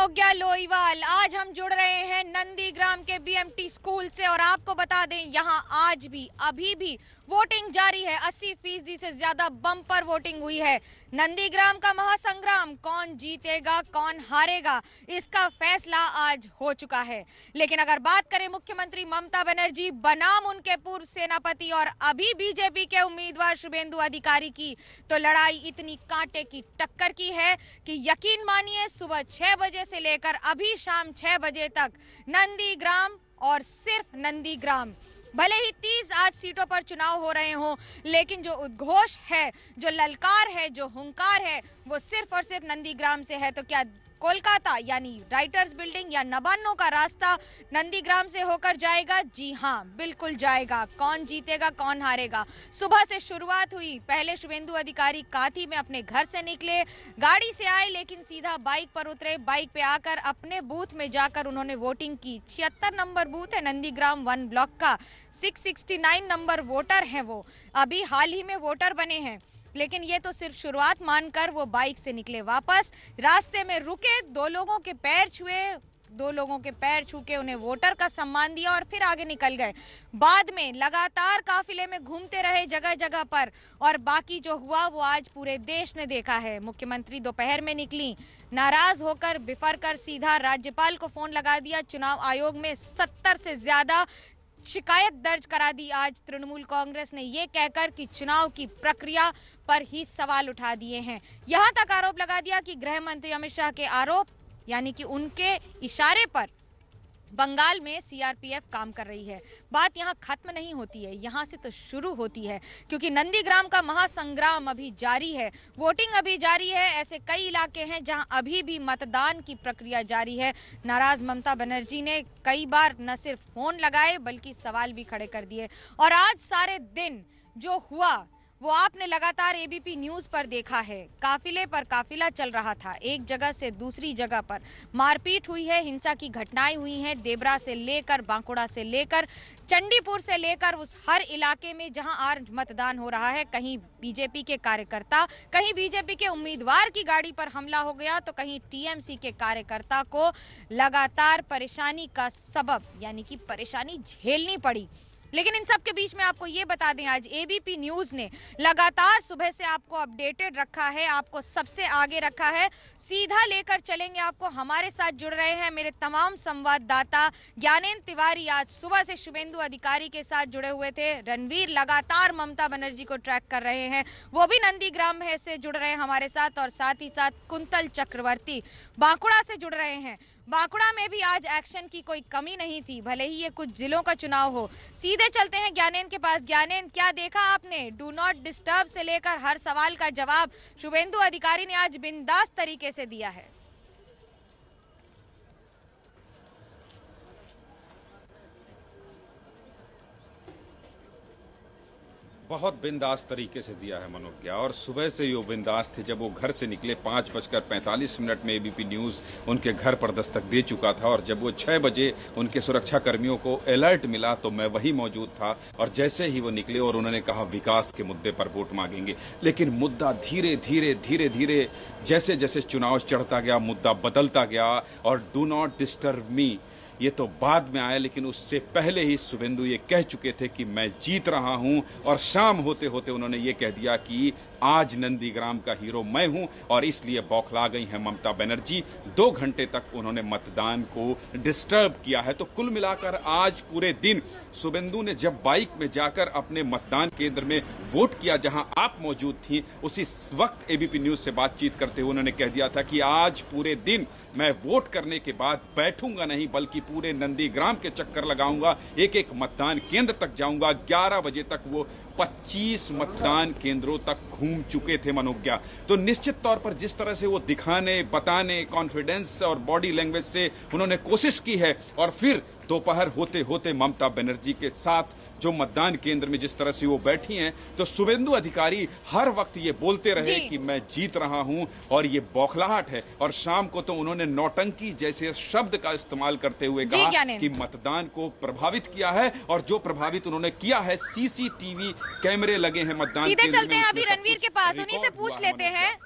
मनोज्ञा लोईवाल। आज हम जुड़ रहे हैं नंदीग्राम के बीएमटी स्कूल से और आपको बता दें यहाँ आज भी अभी भी वोटिंग जारी है। 80% से ज्यादा बम्पर वोटिंग हुई है। नंदीग्राम का महासंग्राम, कौन जीतेगा कौन हारेगा, इसका फैसला आज हो चुका है। लेकिन अगर बात करें मुख्यमंत्री ममता बनर्जी बनाम उनके पूर्व सेनापति और अभी बीजेपी के उम्मीदवार शुभेंदु अधिकारी की, तो लड़ाई इतनी कांटे की टक्कर की है कि यकीन मानिए सुबह 6 बजे से लेकर अभी शाम 6 बजे तक नंदीग्राम और सिर्फ नंदीग्राम, भले ही 30 आज सीटों पर चुनाव हो रहे हों, लेकिन जो उद्घोष है, जो ललकार है, जो हुंकार है, वो सिर्फ और सिर्फ नंदीग्राम से है। तो क्या कोलकाता यानी राइटर्स बिल्डिंग या नबान्नों का रास्ता नंदीग्राम से होकर जाएगा? जी हां, बिल्कुल जाएगा। कौन जीतेगा कौन हारेगा, सुबह से शुरुआत हुई। पहले शुभेंदु अधिकारी काथी में अपने घर से निकले, गाड़ी से आए, लेकिन सीधा बाइक पर उतरे। बाइक पे आकर अपने बूथ में जाकर उन्होंने वोटिंग की। 76 नंबर बूथ है नंदीग्राम 1 ब्लॉक का। 669 नंबर वोटर हैं वो, अभी हाल ही में वोटर बने हैं। लेकिन ये तो सिर्फ शुरुआत मानकर वो बाइक से निकले वापस। रास्ते में रुके, दो लोगों के पैर छू के उन्हें वोटर का सम्मान दिया और फिर आगे निकल गए। बाद में लगातार काफिले में घूमते रहे जगह जगह पर, और बाकी जो हुआ वो आज पूरे देश ने देखा है। मुख्यमंत्री दोपहर में निकली, नाराज होकर बिफर कर सीधा राज्यपाल को फोन लगा दिया। चुनाव आयोग में 70 से ज्यादा शिकायत दर्ज करा दी आज तृणमूल कांग्रेस ने, ये कहकर कि चुनाव की प्रक्रिया पर ही सवाल उठा दिए हैं। यहां तक आरोप लगा दिया कि गृह मंत्री अमित शाह के आरोप यानी कि उनके इशारे पर बंगाल में सीआरपीएफ काम कर रही है। बात यहां खत्म नहीं होती है, यहां से तो शुरू होती है, क्योंकि नंदीग्राम का महासंग्राम अभी जारी है, वोटिंग अभी जारी है। ऐसे कई इलाके हैं जहां अभी भी मतदान की प्रक्रिया जारी है। नाराज ममता बनर्जी ने कई बार न सिर्फ फोन लगाए बल्कि सवाल भी खड़े कर दिए। और आज सारे दिन जो हुआ वो आपने लगातार एबीपी न्यूज पर देखा है। काफिले पर काफिला चल रहा था, एक जगह से दूसरी जगह पर मारपीट हुई है, हिंसा की घटनाएं हुई हैं। देबरा से लेकर बांकुड़ा से लेकर चंडीपुर से लेकर उस हर इलाके में जहां आज मतदान हो रहा है, कहीं बीजेपी के कार्यकर्ता, कहीं बीजेपी के उम्मीदवार की गाड़ी पर हमला हो गया, तो कहीं टीएमसी के कार्यकर्ता को लगातार परेशानी का सबब यानी कि परेशानी झेलनी पड़ी। लेकिन इन सब के बीच में आपको ये बता दें, आज एबीपी न्यूज ने लगातार सुबह से आपको अपडेटेड रखा है, आपको सबसे आगे रखा है। सीधा लेकर चलेंगे आपको, हमारे साथ जुड़ रहे हैं मेरे तमाम संवाददाता। ज्ञानेंद्र तिवारी आज सुबह से शुभेंदु अधिकारी के साथ जुड़े हुए थे। रणवीर लगातार ममता बनर्जी को ट्रैक कर रहे हैं, वो भी नंदीग्राम से जुड़ रहे हैं हमारे साथ, और साथ ही साथ कुंतल चक्रवर्ती बांकुड़ा से जुड़ रहे हैं। बांकुड़ा में भी आज एक्शन की कोई कमी नहीं थी, भले ही ये कुछ जिलों का चुनाव हो। सीधे चलते हैं ज्ञानेंद्र के पास। ज्ञानेंद्र, क्या देखा आपने? डू नॉट डिस्टर्ब से लेकर हर सवाल का जवाब शुभेंदु अधिकारी ने आज बिंदास तरीके से दिया है। बहुत बिंदास तरीके से दिया है मनोज्ञा, और सुबह से ही वो बिंदास थे। जब वो घर से निकले 5:45 में एबीपी न्यूज उनके घर पर दस्तक दे चुका था, और जब वो 6 बजे उनके सुरक्षा कर्मियों को अलर्ट मिला तो मैं वही मौजूद था। और जैसे ही वो निकले और उन्होंने कहा विकास के मुद्दे पर वोट मांगेंगे, लेकिन मुद्दा धीरे धीरे जैसे जैसे चुनाव चढ़ता गया मुद्दा बदलता गया। और डू नॉट डिस्टर्ब मी ये तो बाद में आया, लेकिन उससे पहले ही शुभेंदु ये कह चुके थे कि मैं जीत रहा हूं, और शाम होते होते उन्होंने ये कह दिया कि आज नंदीग्राम का हीरो मैं हूं, और इसलिए बौखला गई हैं ममता बनर्जी। 2 घंटे तक उन्होंने मतदान को डिस्टर्ब किया है। तो कुल मिलाकर आज पूरे दिन शुभेंदु ने जब बाइक में जाकर अपने मतदान केंद्र में वोट किया जहां आप मौजूद थी, उसी वक्त एबीपी न्यूज से बातचीत करते हुए उन्होंने कह दिया था कि आज पूरे दिन मैं वोट करने के बाद बैठूंगा नहीं, बल्कि पूरे नंदीग्राम के चक्कर लगाऊंगा, एक एक मतदान केंद्र तक जाऊंगा। 11 बजे तक वो 25 मतदान केंद्रों तक घूम चुके थे मनोज्ञा। तो निश्चित तौर पर जिस तरह से वो दिखाने, बताने, कॉन्फिडेंस और बॉडी लैंग्वेज से उन्होंने कोशिश की है, और फिर दोपहर होते होते ममता बनर्जी के साथ जो मतदान केंद्र में जिस तरह से वो बैठी हैं, तो शुभेंदु अधिकारी हर वक्त ये बोलते रहे कि मैं जीत रहा हूं, और ये बौखलाहट है। और शाम को तो उन्होंने नौटंकी जैसे शब्द का इस्तेमाल करते हुए कहा कि मतदान को प्रभावित किया है, और जो प्रभावित उन्होंने किया है, सीसीटीवी कैमरे लगे हैं मतदान केंद्र में। चलते हैं अभी रणवीर के पास, उन्हीं से पूछ लेते हैं।